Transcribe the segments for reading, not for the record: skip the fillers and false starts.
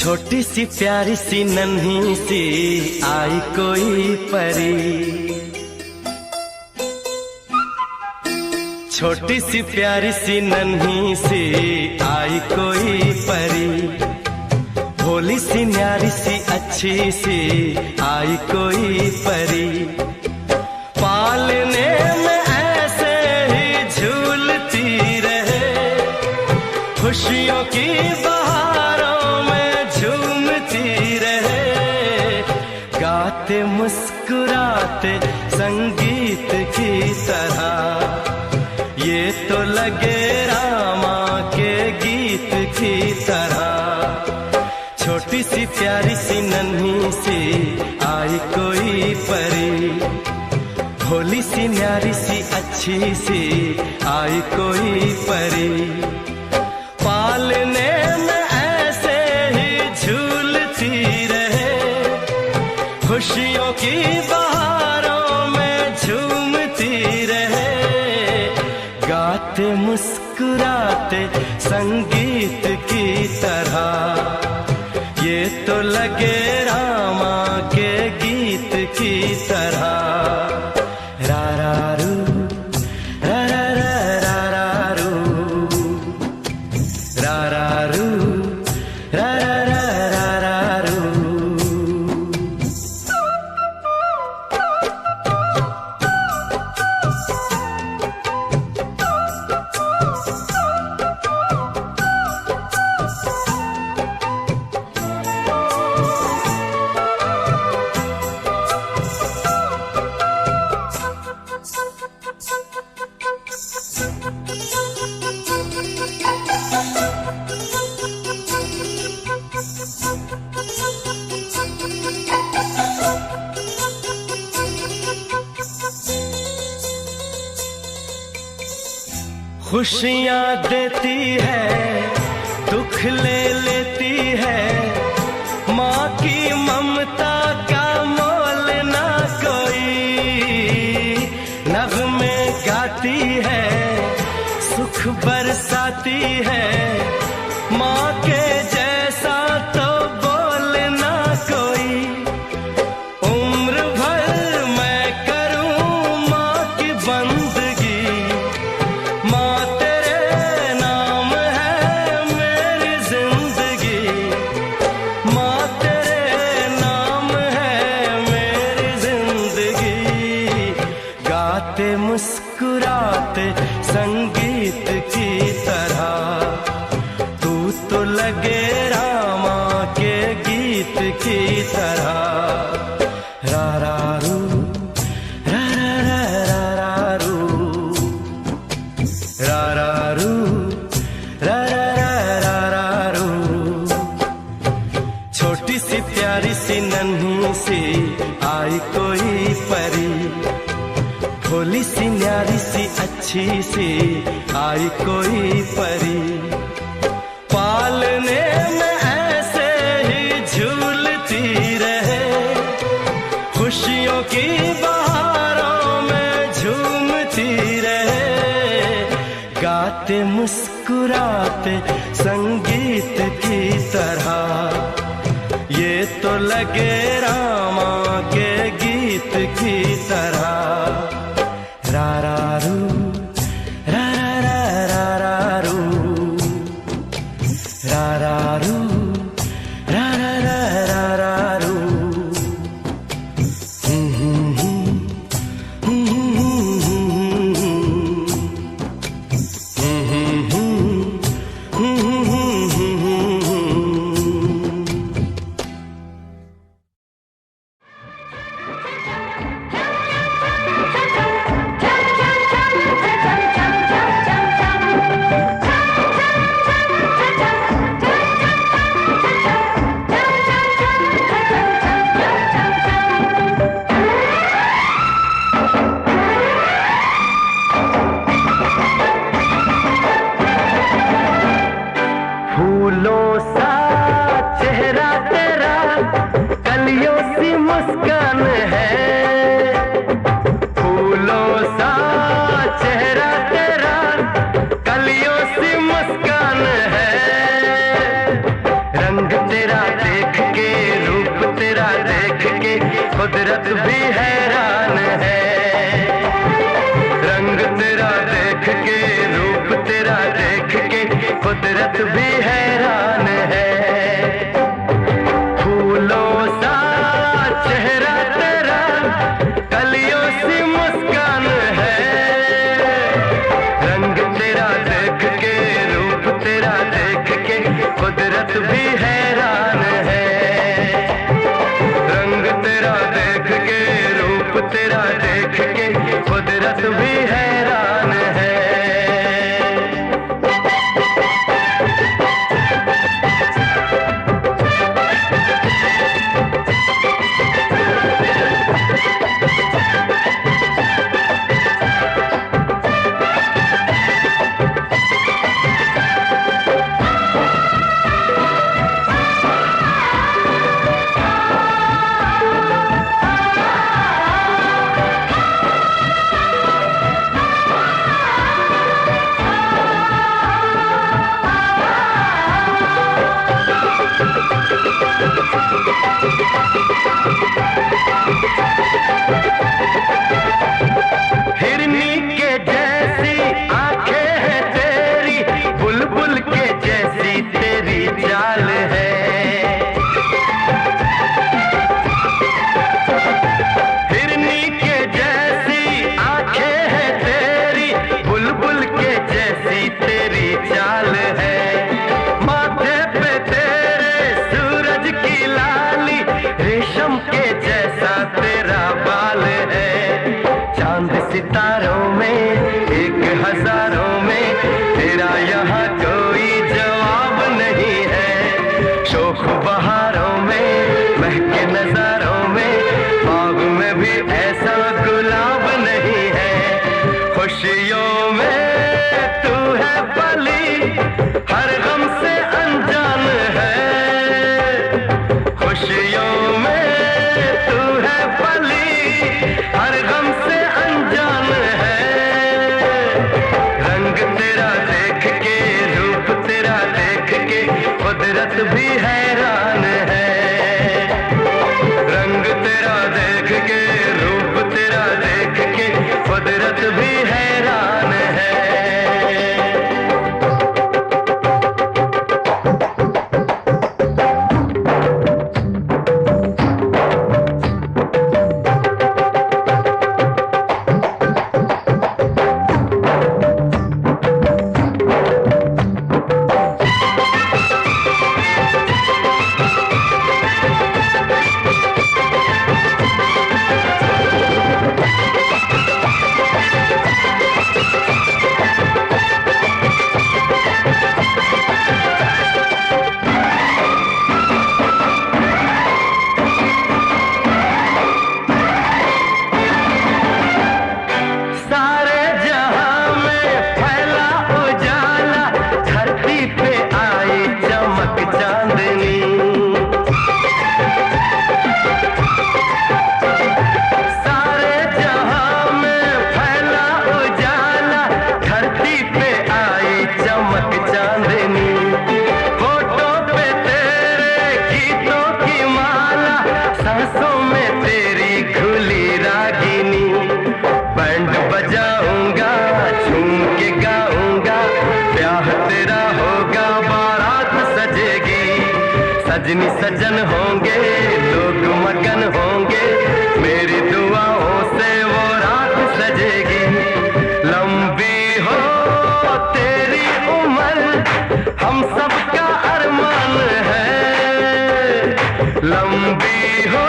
छोटी सी प्यारी सी नन्ही सी आई कोई परी, छोटी सी प्यारी सी नन्ही सी आई कोई परी, भोली सी न्यारी सी अच्छी सी आई कोई परी, पालने में ऐसे ही झूलती रहे, खुशियों की बहारों में झूमती रहे, गाते मुस्कुराते संगीत की तरह, ये तो लगे रामा के गीत की तरह। छोटी सी प्यारी सी नन्ही सी आई कोई परी, भोली सी न्यारी सी अच्छी सी आई आई कोई परी। पालने में ऐसे ही झूलती रहे, खुशियों की बहारों में झूमती रहे। गाते मुस्कुराते संगीत की तरह, ये तो लगे रामा के गीत की तरह। रा रा रू, रा रा रा रा रा रू, रा रा रू, रा रा रा रा रा रू। खुशियाँ देती है, दुख ले लेती है, माँ की ममता का मोल ना कोई। नग़्मे गाती है, सुख बरसाती है, माँ के जैसा तो बोल ना कोई। उम्र भर मैं करूँ माँ की बंदगी, मुस्कुराते संगीत की तरह। तू तो लगे रामा के गीत की तरह। रा रा रू, रा रा रा रा रू, रा रा रू, रा रा रा रा रू। छोटी सी प्यारी सी नन्ही सी आई कोई परी, भोली सी न्यारी सी अच्छी सी आई कोई परी। पालने में ऐसे ही झूलती रहे, खुशियों की बहारों में झूमती रहे। गाते मुस्कुराते संगीत की तरह, ये तो लगे रामा के गीत की तरह। रा रा रू, रा रा रा रा रू, रा रा रू, रा रा रा रा रू। कुदरत भी हैरान है, रंग तेरा देख के, रूप तेरा देख के, कुदरत भी हैरान है। फूलों सा चेहरा तेरा, कलियों सी मुस्कान है, रंग तेरा देख के, रूप तेरा देख के, कुदरत भी हैरान है। तेरा देख के, रूप तेरा देख के, कुदरत भी हैरान है। तेरा यहाँ कोई जवाब नहीं है। शोख बहारों में महके नजारों में बाग में भी ऐसा गुलाब नहीं है। खुशियों में तू है पली, हर गम से अनजान है। खुशियों में तू है पली, हर गम से अनजान है। रंग तेरा देख के, रूप तेरा देख के कुदरत भी हैरान है। रंग तेरा देख के, रूप तेरा देख के कुदरत भी हैरान है। सजनी सजन होंगे, लोग मगन होंगे, मेरी दुआओं से वो रात सजेगी। लंबी हो तेरी उम्र, हम सबका अरमान है। लंबी हो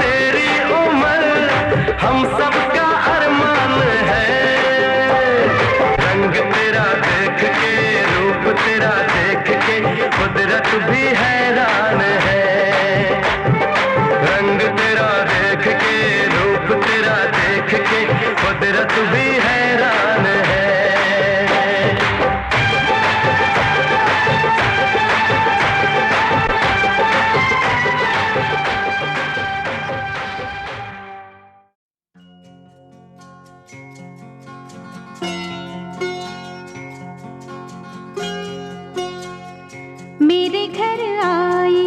तेरी उम्र, हम सबका अरमान है। रंग तेरा देख के, रूप तेरा देख के कुदरत भी हैरान है। रंग तेरा देख के, रूप तेरा देख के कुदरत भी हैरान है। मेरे घर आई,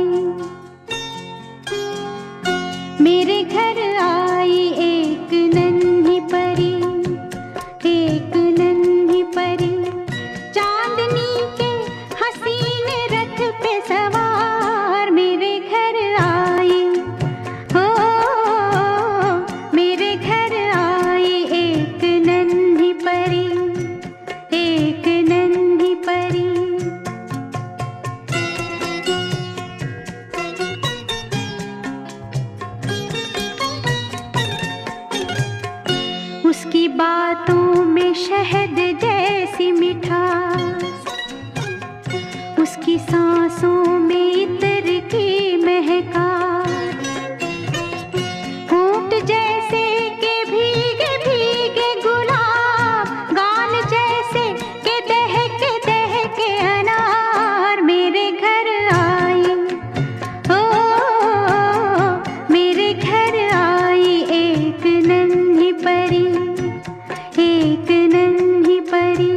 मेरे घर आई एक नन्ही परी, एक नन्ही परी। चांदनी के हसीन रथ पे सवार मेरे घर आई। हो मेरे घर आई एक नन्ही परी, एक नन्ही परी। उसकी बातों में शहद जैसी मिठास, उसकी सांसों में इत्र की महकास। होंठ जैसे के भीगे भीगे गुलाब, गाल जैसे के दहके अनार मेरे घर आई। ओ मेरे घर आई एक नन्ही परी, एक नन्ही परी।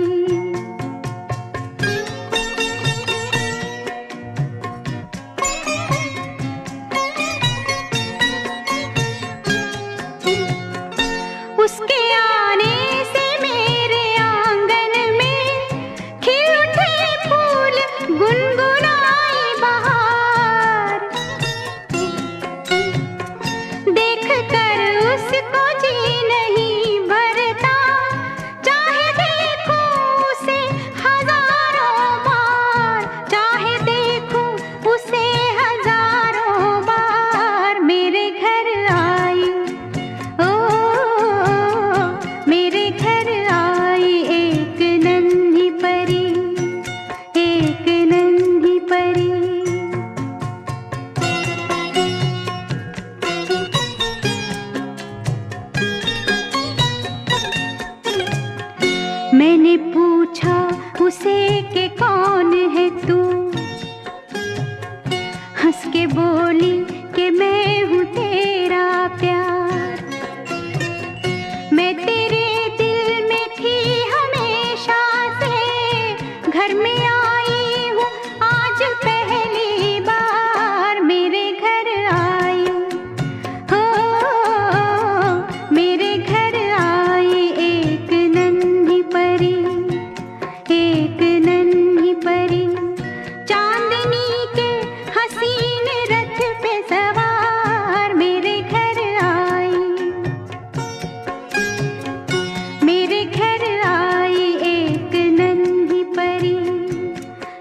पूछा उसे कि कौन है तू, हंस के बोली कि मैं हूँ तेरा प्यार। मैं तेरे दिल में थी हमेशा से, घर में आई हूँ आज पहली बार। मेरे घर आई हो, मेरे घर आई एक नन्ही परी, एक नन्ही परी, चांदनी के हसीन रथ पे सवार। मेरे घर आई, मेरे घर आई एक नन्ही परी,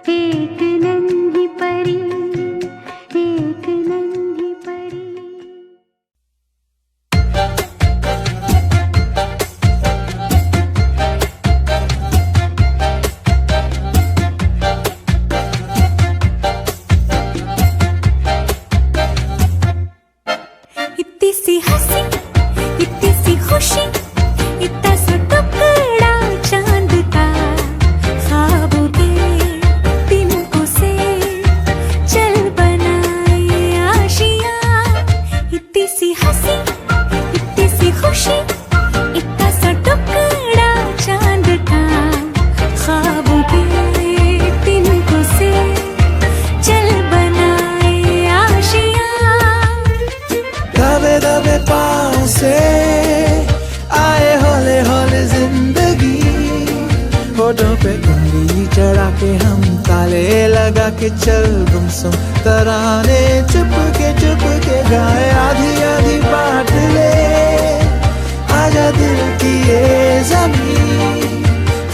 एक नन्ही परी, एक नन्ही परी। इतनी सी हंसी, इतनी सी खुशी, इतना सा टुकड़ा चांद का, ख्वाबों के तिनकों से चल बनाए आशियाँ। इतनी सी हंसी, इतनी सी खुशी, इतना सा टुकड़ा चांद का, ख्वाबों के तिनकों से चल बनाए आशियाँ। दबे दबे पाँव से आए हौले हौले जिंदगी, होठों पे उंगली चढ़ा के हम ताले लगा के चल गुमसुम तराने चुप के गाए। आधी आधी बांट ले आजा दिल की ये ज़मीन,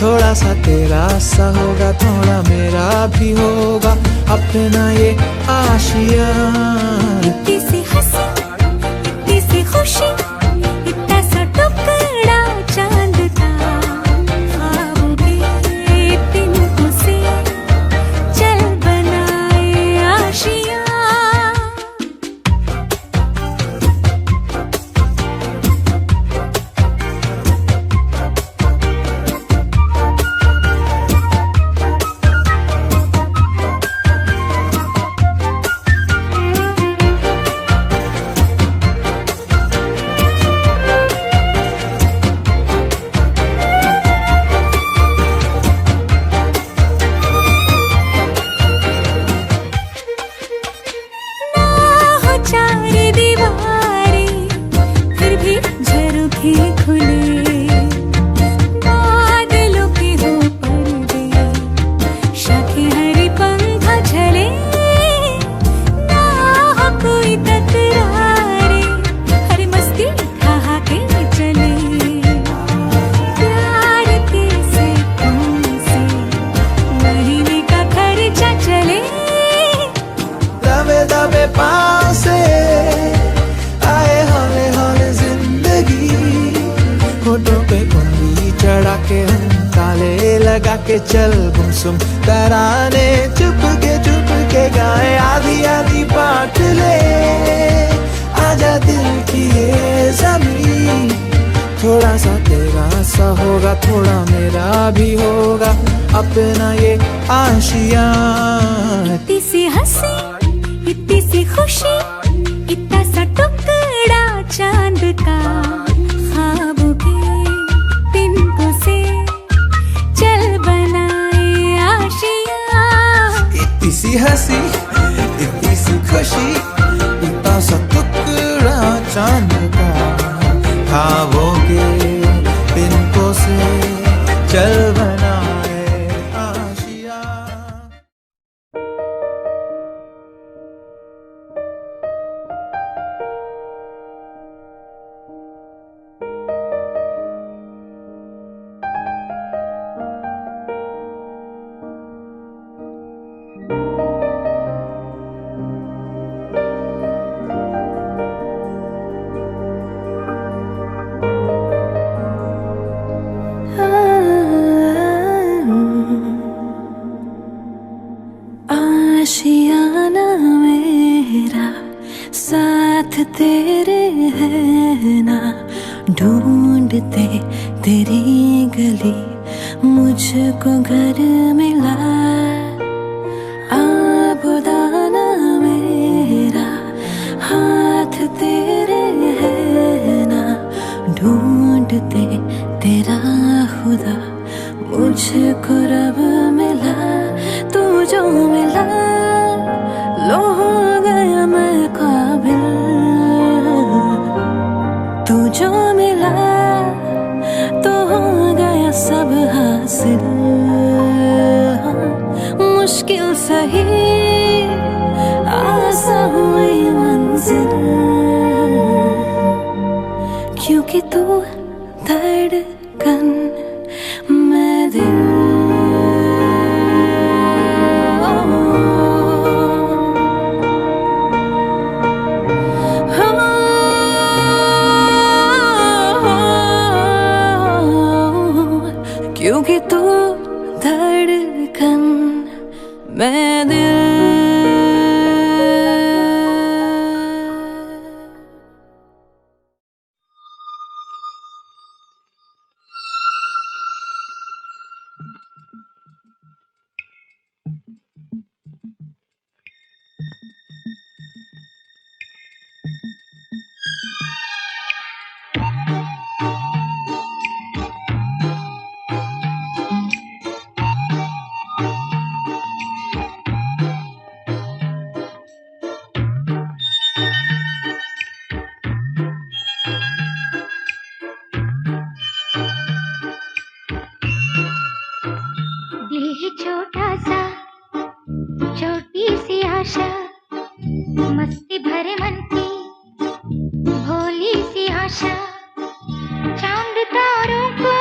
थोड़ा सा तेरा सा होगा थोड़ा मेरा भी होगा अपना ये आशियाँ। इतनी सी हंसी, इतनी सी खुशी, इतना सा टुकड़ा चांद का, ख्वाबों के तिनकों से चल बनाए आशियाँ। चार दीवारें फिर भी झरोखे खुले, बादलों के हो पर्दे, शाखें हरी पंखा झले, ना हो कोई तकरारे, हर मस्ती खा के चले। प्यार के सिक्कों से महीने का खर्चा चले। दबे दबे पाँव से आए हौले हौले जिंदगी, होठों पे उंगली चढ़ा के हम ताले लगा के चल गुमसुम तराने चुप के गाए। आधी आधी बांट ले आजा दिल की ये ज़मीन, थोड़ा सा तेरा सा होगा थोड़ा मेरा भी होगा अपना ये आशियाँ। इतनी सी हंसी, इतनी सी खुशी, इतना सा टुकड़ा चांद का, ख्वाबों के तिनकों से चल बनाए आशियाँ। इतनी सी हंसी, इतनी सी खुशी, इतना सा टुकड़ा चांद का, ख्वाबों के तिनकों से चल बनाए आशियाँ। आशियाना मेरा साथ तेरे है ना, ढूंढते तेरी गली मुझे मुझको घर मिला आबुदाना मेरा हाथ तेरे है ना ढूंढते तेरा खुदा मुझको रब मिला तू जो मिला लो हो गया मैं काबिल तू जो मिला तो हो गया सब हासिल मुश्किल सही आसान हुई मंजिल क्योंकि तू धड़कन मैं दिल क्योंकि तू धड़कन मैं दिल दिल है छोटा सा छोटी सी आशा मस्ती भरे मन की भोली सी आशा चांद तारों को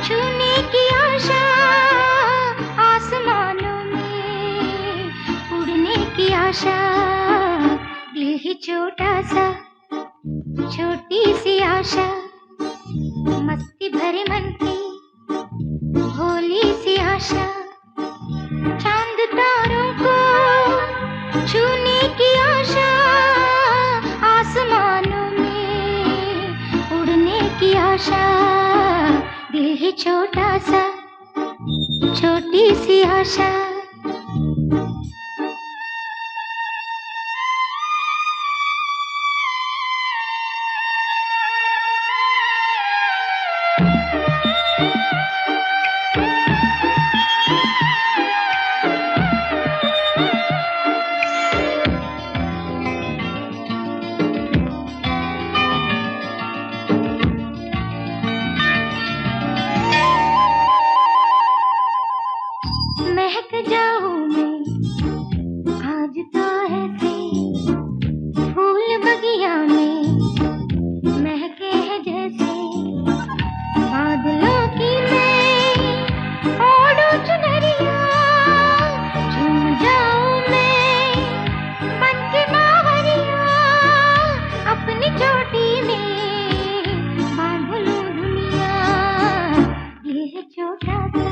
छूने की आशा आसमानों में उड़ने की आशा दिल है छोटा सा छोटी सी आशा मस्ती भरे मन की भोली सी आशा चांद तारों को छूने की आशा आसमानों में उड़ने की आशा दिल है छोटा सा छोटी सी आशा महक जाऊं मैं आज तो ऐसे फूल बगिया में महके है जैसे बादलों की मैं ओढ़ूं चुनरिया झूम जाऊं मैं बन के बावरिया अपनी चोटी में बांध लूं दुनिया ये है छोटा सा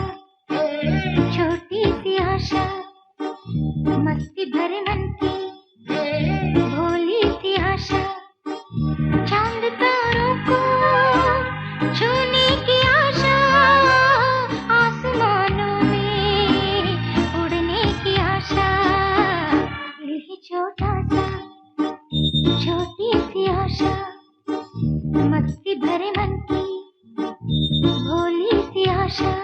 छोटी सी आशा मस्ती भरे मन की भोली सी आशा चांद तारों को छूने की आशा आसमानों में उड़ने की आशा यही छोटा सा छोटी सी आशा मस्ती भरे मन की भोली सी आशा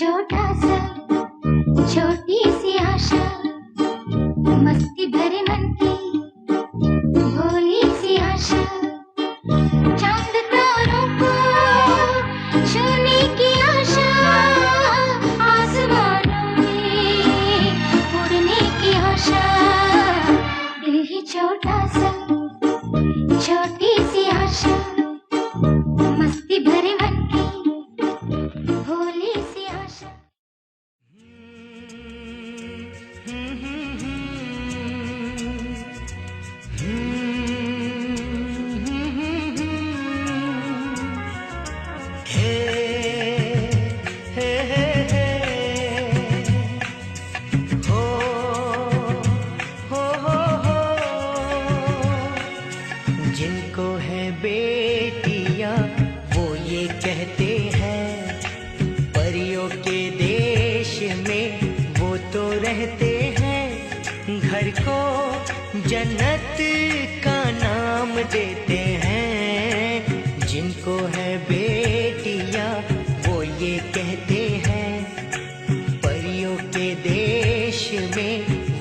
छोटा सा छोटी सी आशा मस्ती भरे मन की भोली सी आशा चांद तारों को छूने की आशा आसमानों में उड़ने की आशा दिल ही छोटा सा छोटी सी आशा मस्ती भरे मन की भोली सी आशा। जिनको है बेटियां वो ये कहते हैं परियों के देश में वो तो रहते हैं घर को जन्नत का नाम देते हैं। जिनको है बेटियां वो ये कहते हैं परियों के देश में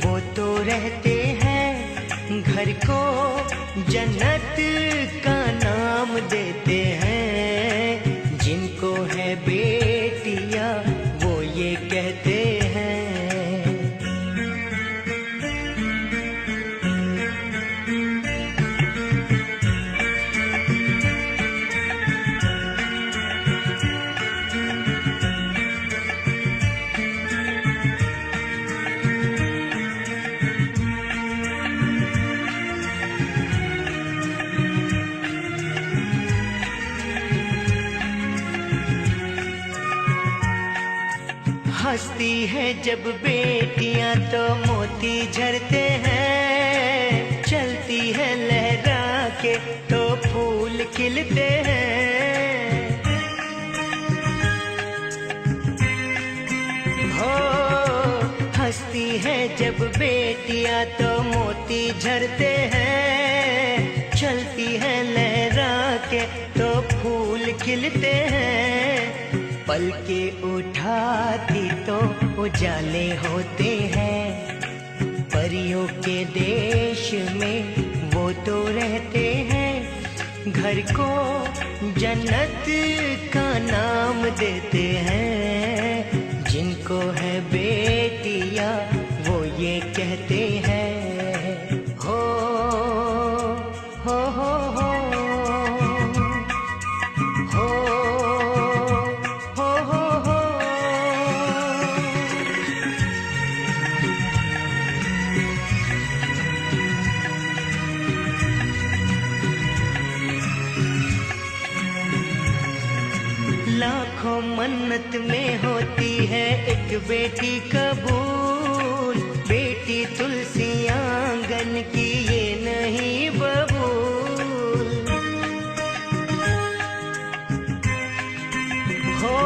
वो तो रहते हैं घर को जन्नत का नाम देते हैं। जिनको है बेटियां वो ये कहते हैं। हंसती है जब बेटियां तो मोती झरते हैं, चलती है लहरा के तो फूल खिलते हैं। हो हंसती है जब बेटियां तो मोती झरते हैं, चलती है लहरा के तो फूल खिलते हैं। पल के उठाती तो उजाले होते हैं, परियों के देश में वो तो रहते हैं। घर को जन्नत का नाम देते हैं। जिनको है बेटियां वो ये कहते हैं। हो हो हो हो लाखों मन्नत में होती है एक बेटी कबूल, बेटी तुलसी आंगन की ये नहीं बबूल। हो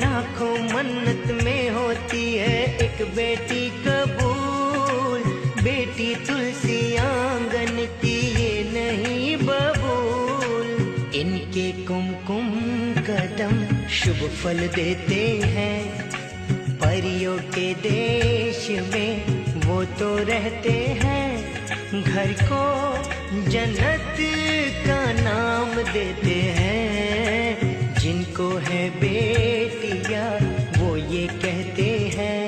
लाखों मन्नत में होती है एक बेटी कबूल, बेटी तुलसी आंगन की ये नहीं बबूल। इनके कुमकुम कदम शुभ फल देते हैं, परियों के देश में वो तो रहते हैं। घर को जन्नत का नाम देते हैं। जिनको है बेटियां वो ये कहते हैं।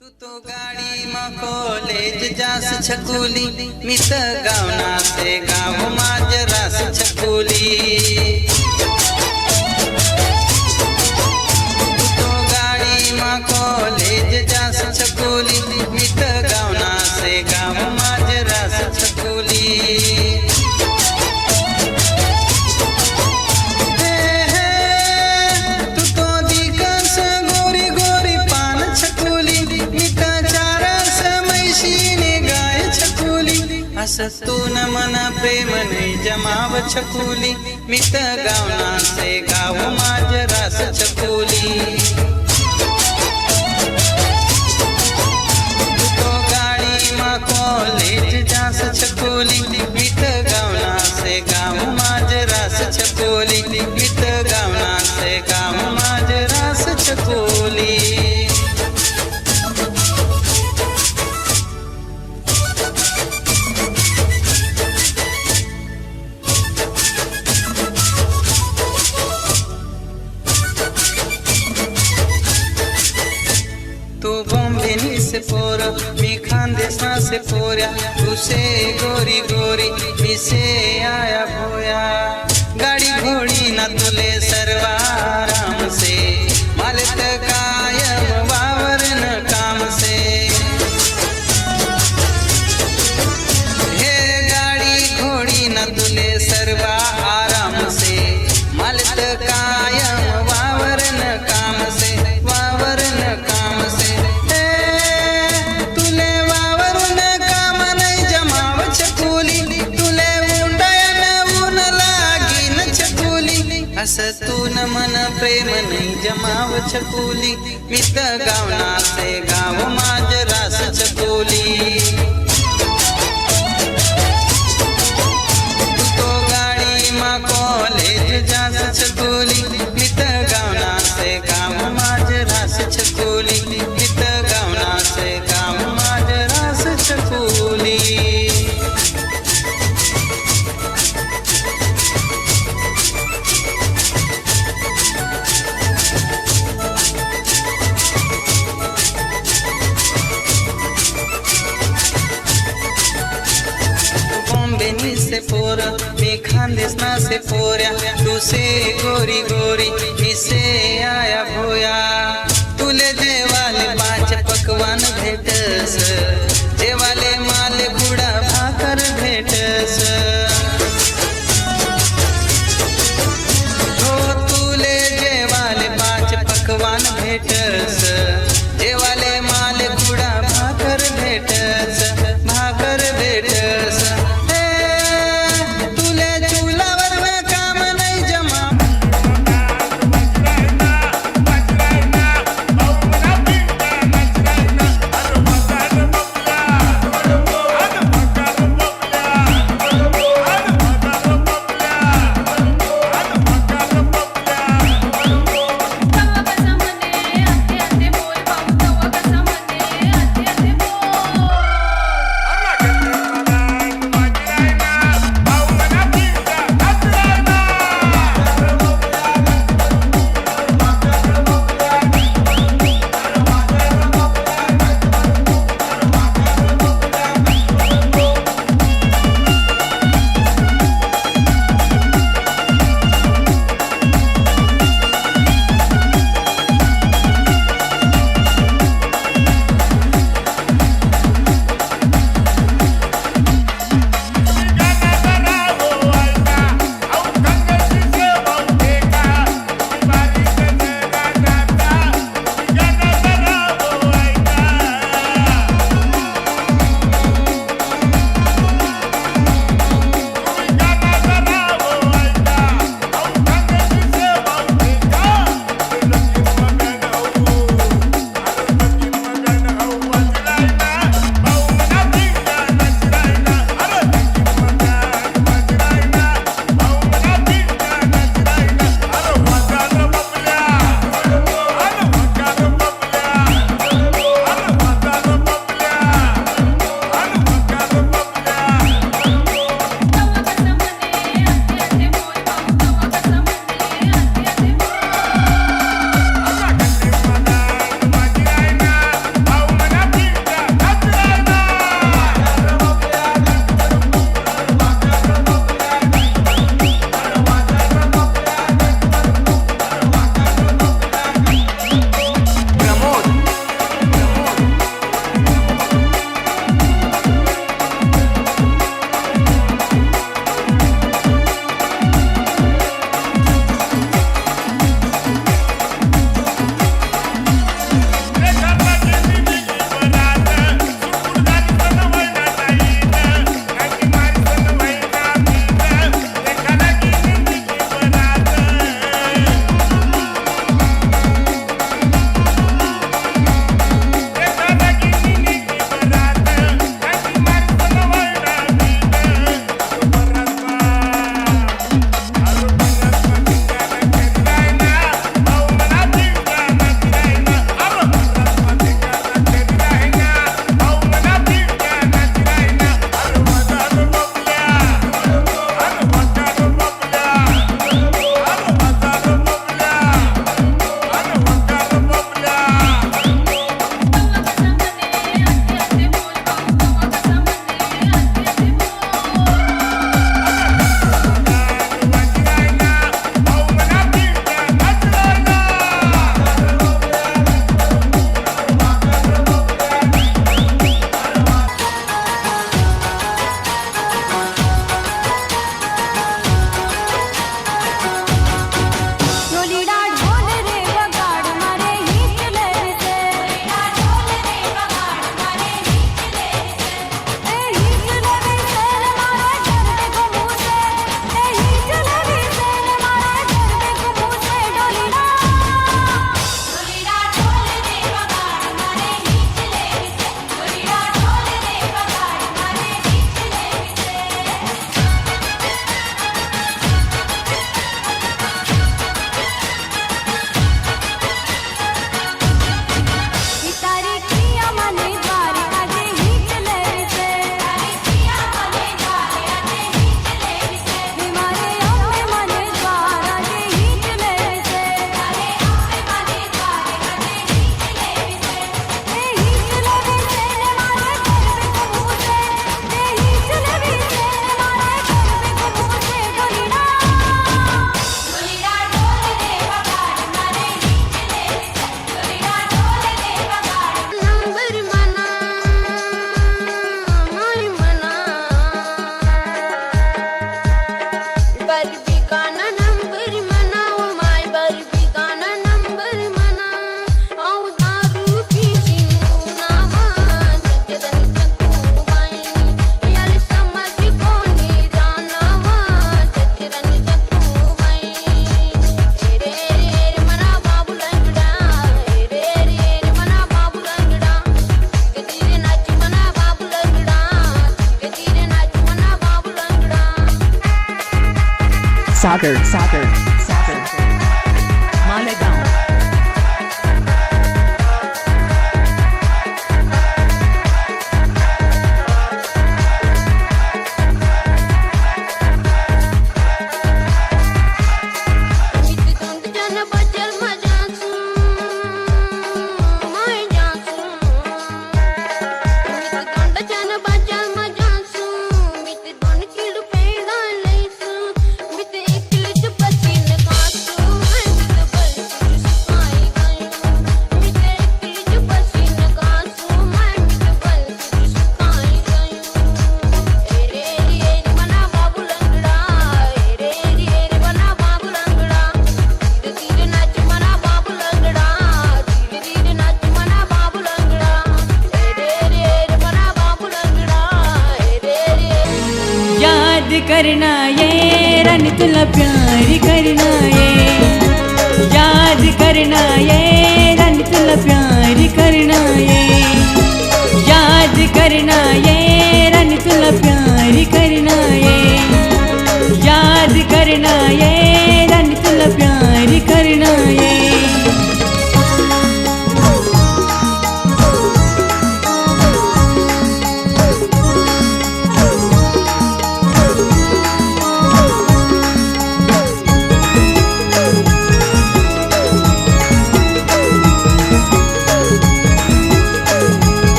तू तो गाड़ी में कॉलेज जास छकुली, मित गावना से गाव माजरास छकुली। तू तो गाड़ी में कॉलेज जास छकुली, मित गावना से गाव माजरास छकुली। हे हे हसतून मन प्रेम नाही जमाव छकुली मित गावना से गाव माझ रास छकुली तो गाडी मा कॉलेज जास छकुली मित गावना से गाव माझ रास छकुली मित गावना से गाव माझ रास छकुली तू बॉम्बे से पोरा मी खानदेशा से पोऱ्या तुसे गोरी गोरी मिसे आया भोया गाडी घोडी ना तुले सर्वाराम से मालत कायम वावरन काम से हे गाडी घोडी ना तुले सर्वा आराम से मालत कायम वावरन काम से वावरन काम से तुले वावरन काम नाही जमाव छकुली तुले उंडयन ऊन लागी न छकुली हसतून मन प्रेम नाही जमाव छकुली मित गावना से गाव माझ रास छकुली तो गाडी मा कॉलेज जास छकुली मित गावना से गाव माझ रास छकुली मित गावना से गाव माझ रास छकुली बॉम्बे से पोरा मी खानदेशना से पोऱ्या तुसे गोरी गोरी मिसे आया भोया तुले जेवाले 5 पकवान भेटस जेवाले माल गुडा भाकर भेटस हो तुले जेवाले 5 पकवान भेटस जेवाले माल गुडा भाकर भेटस भाकर भेटस तुले चुलावर में काम नाही जमा बाबा समने काना नंबर मनाओ माय बरबी काना नंबर मना औ दारू पीची नावा चचरन चक्कू बाई याल समझ कोनी जानावा चचरन चक्कू बाई रे रे मना बाबू लंगड़ा रे रे मना बाबू लंगड़ा गदीरे नाच मना बाबू लंगड़ा गदीरे नाच मना बाबू लंगड़ा Sagar Malegaon मित तुंद जन बचल मजासू माय जासू मित तुंद जन बचल मजासू मित दोन किलो पेड़ा लईसू मित एक किलो पसीन खासू मित बल सुकाई गयो मित एक किलो पसीन खासू मित बल सुकाई गयो रे रे मना बाबू लंगड़ा रे रे मना बाबू लंगड़ा धीरे धीरे नाच मना बाबू लंगड़ा धीरे धीरे नाच मना बाबू लंगड़ा रे रे मना बाबू लंगड़ा रे रे याद करना ये रन तुला प्यार करना ये याद करना ये रन तुला प्यार करना ये याद करना ये रन तुला प्यार करना ये याद करना ये रन तुला प्यार करना ये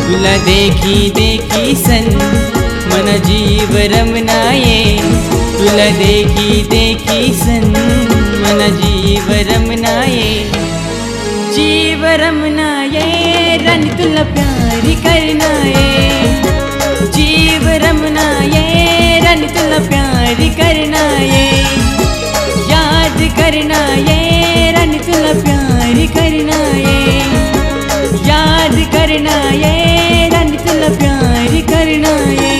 तुला देखी देखी सन मन जीव रमनाये तुला देखी देखी सन मन जीव रमनाये जीव रमनाये रन तुला प्यार करनाये जीव रमनाये रन तुला प्यार करनाये याद करनाये रन तुला प्यार करनाये याद करना ये रन तुला प्यार करना ये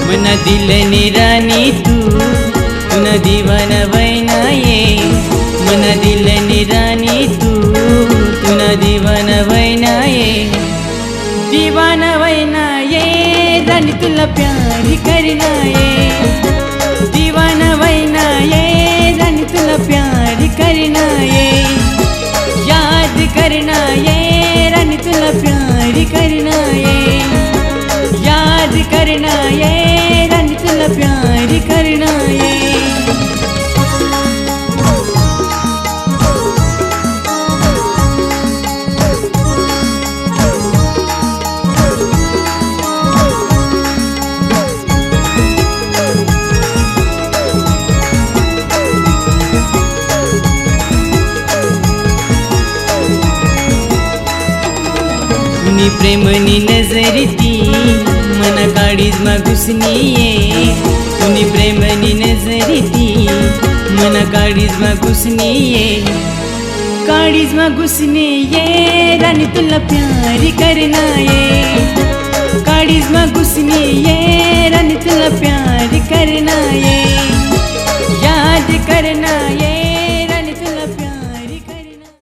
मन दिल निरानी तू तुन दीवाना वैनाये मन दिल निरानी तू तुन दीवाना वैनाये दीवाना वैनाये रन तुला प्यार करना ये दीवाना वैनाये रन तुला प्यार करना ये याद करना ये रन तुला प्यार करना ये याद करना ये रन तुला प्यार करना ये तुनी प्रेमनी नजर ती मना काळीज मा घुसनी ये तुनी प्रेमनी नजर ती मना काळीज मा घुसनी ये काळीज मा घुसनी ये रन तुला प्यार करना ये काळीज मा घुसनी ये रन तुला प्यार करना ये याद करना ये